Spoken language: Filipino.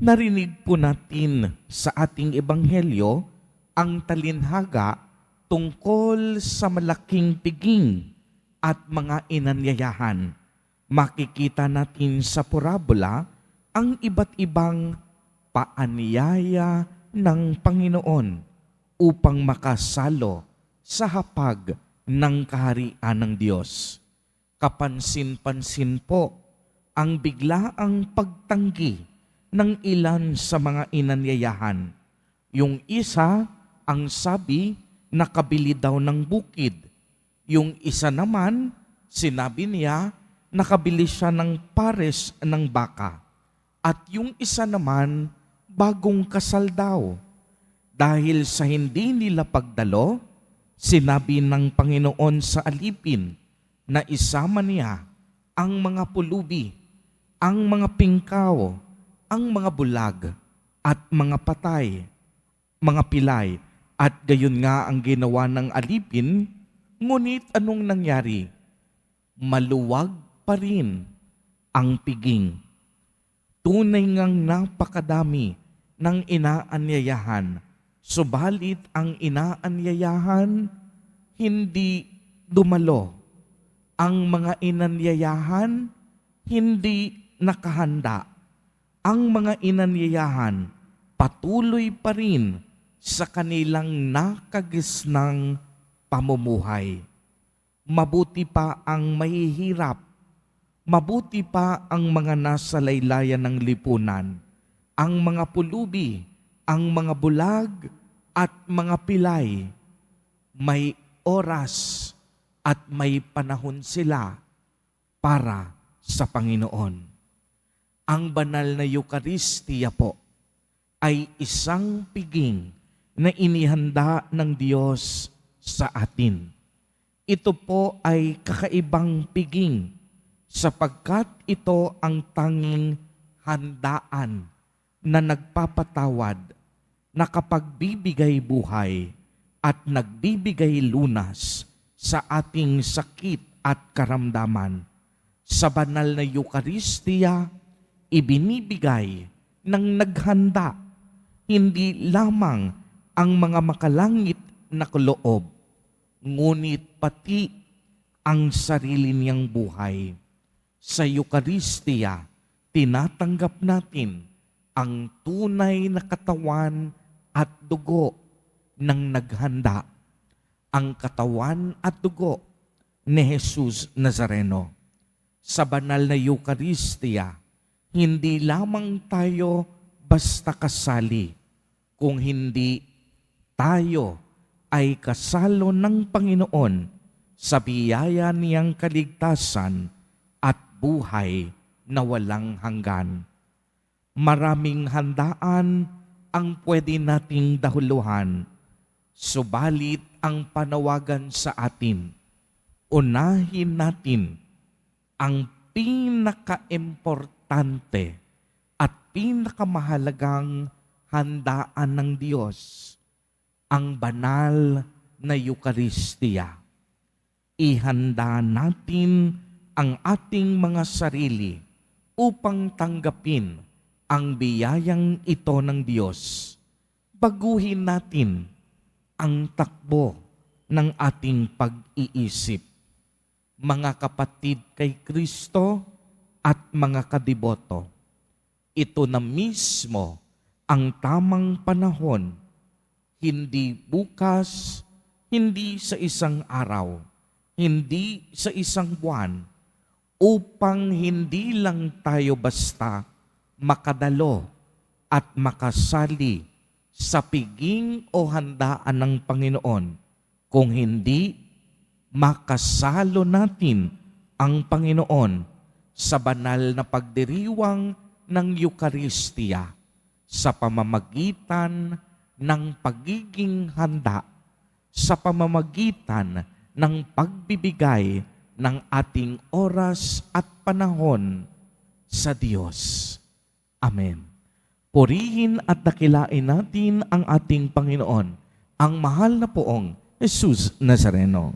Narinig po natin sa ating ebanghelyo ang talinhaga tungkol sa malaking piging at mga inanyayahan. Makikita natin sa parabola ang iba't ibang paanyaya ng Panginoon upang makasalo sa hapag ng kaharian ng Diyos. Kapansin-pansin po ang biglaang pagtanggi ng ilan sa mga inanyayahan. Yung isa, ang sabi, nakabili daw ng bukid. Yung isa naman, sinabi niya, nakabili siya ng pares ng baka. At yung isa naman, bagong kasal daw. Dahil sa hindi nila pagdalo, sinabi ng Panginoon sa alipin na isama niya ang mga pulubi, ang mga pingkaw, ang mga bulag, at mga patay, mga pilay. At gayon nga ang ginawa ng alipin, ngunit anong nangyari? Maluwag pa rin ang piging. Tunay ngang napakadami ng inaanyayahan, subalit ang inaanyayahan hindi dumalo. Ang mga inanyayahan hindi nakahanda. Ang mga inanyayahan patuloy pa rin sa kanilang nakagisnang pamumuhay. Mabuti pa ang mahihirap. Mabuti pa ang mga nasa laylayan ng lipunan. Ang mga pulubi, ang mga bulag, at mga pilay. May oras at may panahon sila para sa Panginoon. Ang banal na Eucharistia po ay isang piging na inihanda ng Diyos sa atin. Ito po ay kakaibang piging sapagkat ito ang tanging handaan na nagpapatawad, nakapagbibigay buhay at nagbibigay lunas sa ating sakit at karamdaman. Sa banal na Eucharistia, ibinibigay ng naghanda hindi lamang ang mga makalangit na kaloob, ngunit pati ang sarili niyang buhay. Sa Eucharistia, tinatanggap natin ang tunay na katawan at dugo ng naghanda, ang katawan at dugo ni Jesus Nazareno. Sa banal na Eucharistia, hindi lamang tayo basta kasali, kung hindi tayo ay kasalo ng Panginoon sa biyaya niyang kaligtasan at buhay na walang hanggan. Maraming handaan ang pwede nating dahuluhan, subalit ang panawagan sa atin, unahin natin ang pinaka-importante at pinakamahalagang handaan ng Diyos, ang banal na Eucharistia. Ihanda natin ang ating mga sarili upang tanggapin ang biyayang ito ng Diyos. Baguhin natin ang takbo ng ating pag-iisip. Mga kapatid kay Kristo at mga kadiboto, ito na mismo ang tamang panahon, hindi bukas, hindi sa isang araw, hindi sa isang buwan, upang hindi lang tayo basta makadalo at makasali sa piging o handaan ng Panginoon, kung hindi makasalo natin ang Panginoon sa banal na pagdiriwang ng Eucharistia sa pamamagitan ng pagiging handa, sa pamamagitan ng pagbibigay ng ating oras at panahon sa Diyos. Amen. Purihin at dakilain natin ang ating Panginoon, ang mahal na poong Jesus Nazareno.